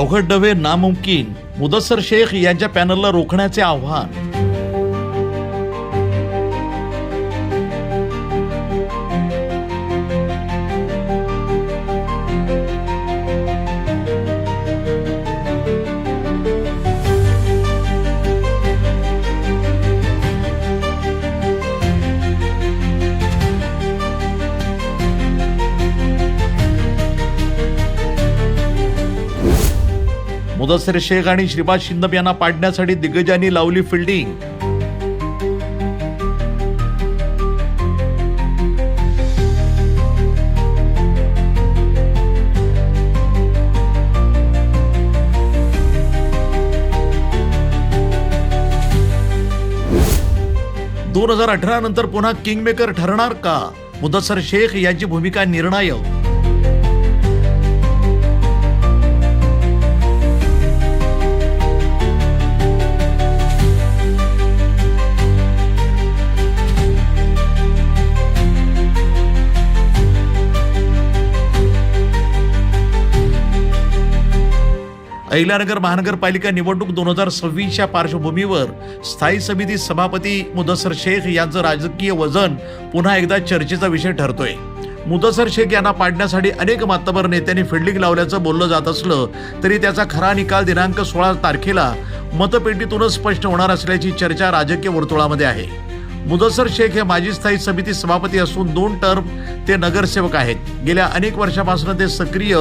अवघड नव्हे नामुमकिन, मुदस्सर शेख यांच्या पॅनलला रोखण्याचे आव्हान. मुदस्सर शेख आणि श्रीपाद छिंदम यांना पाडण्यासाठी दिग्गजांनी लावली फिल्डिंग. दोन 2018 नंतर पुन्हा किंगमेकर ठरणार का? मुदस्सर शेख यांची भूमिका निर्णायक. अहिल्यानगर महानगरपालिका निवडणूक 2026च्या पार्श्वभूमीवर स्थायी समिती सभापती मुदस्सर शेख यांचं राजकीय वजन पुन्हा एकदा चर्चेचा विषय ठरतोय. मुदस्सर शेख यांना पाडण्यासाठी अनेक मातबर नेत्यांनी फिल्डिंग लावल्याचं बोललं जात असलं तरी त्याचा खरा निकाल दिनांक 16 तारखेला मतपेटीतूनच स्पष्ट होणार असल्याची चर्चा राजकीय वर्तुळामध्ये आहे. मुदस्सर शेख हे माजी स्थायी समिती सभापती असून 2 टर्म ते नगरसेवक आहेत. गेल्या अनेक वर्षापासून ते सक्रिय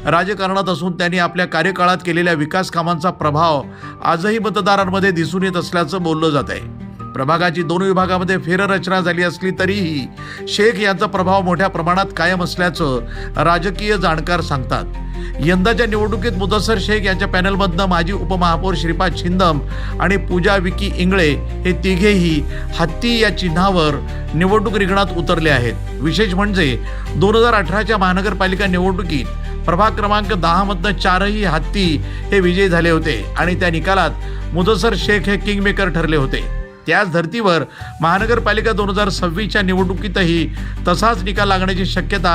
राजकारणात असून त्यांनी आपल्या कार्यकाळात केलेल्या विकास कामांचा प्रभाव आजही मतदारांमध्ये दिसून येत असल्याचं बोललं जात आहे. प्रभागाची 2 विभागामध्ये फेररचना झाली असली तरीही शेख यांचा प्रभाव मोठ्या प्रमाणात कायम असल्याचं राजकीय जाणकार सांगतात. यंदाच्या निवडणुकीत मुदस्सर शेख यांच्या पॅनलमधनं माजी उपमहापौर श्रीपाद छिंदम आणि पूजा विकी इंगळे हे तिघेही हत्ती या चिन्हावर निवडणूक रिंगणात उतरले आहेत. विशेष म्हणजे 2018च्या महानगरपालिका निवडणुकीत प्रभाग क्रमांक 10 मधनं 4ही हत्ती हे विजयी झाले होते आणि त्या निकालात मुदस्सर शेख हे किंगमेकर ठरले होते. त्याच धर्तीवर महानगरपालिका 2026च्या निवडणुकीतही तसाच निकाल लागण्याची शक्यता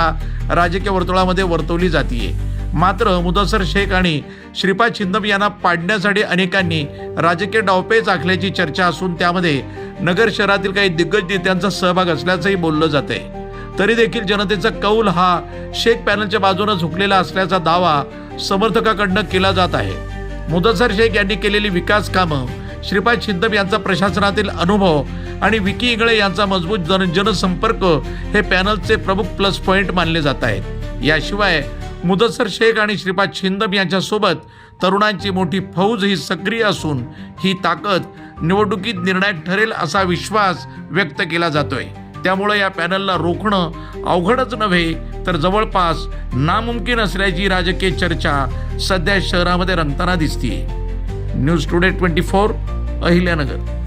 राजकीय वर्तुळामध्ये वर्तवली जाते. मात्र मुदस्सर शेख आणि श्रीपाद छिंदम यांना पाडण्यासाठी अनेकांनी राजकीय डावपेच आखल्याची चर्चा असून त्यामध्ये नगर शहरातील काही दिग्गज नेत्यांचा सहभाग असल्याचंही बोललं जाते. तरी देखील जनतेचा कौल हा शेख पॅनलच्या बाजूने झुकलेला असल्याचा दावा समर्थकांकडून केला जात आहे. मुदस्सर शेख यांनी केलेली विकास कामं, श्रीपाद छिंदम यांचा प्रशासनातील अनुभव आणि विकी इंगळे यांचा मजबूत जनसंपर्क हे पॅनलचे प्रमुख प्लस पॉइंट मानले जात आहेत. याशिवाय मुदस्सर शेख आणि श्रीपाद छिंदम यांच्यासोबत तरुणांची मोठी फौज ही सक्रिय असून ही ताकद निवडणुकीत निर्णायक ठरेल असा विश्वास व्यक्त केला जातोय. त्यामुळे या पॅनलला रोखणं अवघडच नव्हे तर जवळपास नामुमकिन असल्याची राजकीय चर्चा सध्या शहरामध्ये रंगताना दिसतीये. News today 24 Ahilyanagar.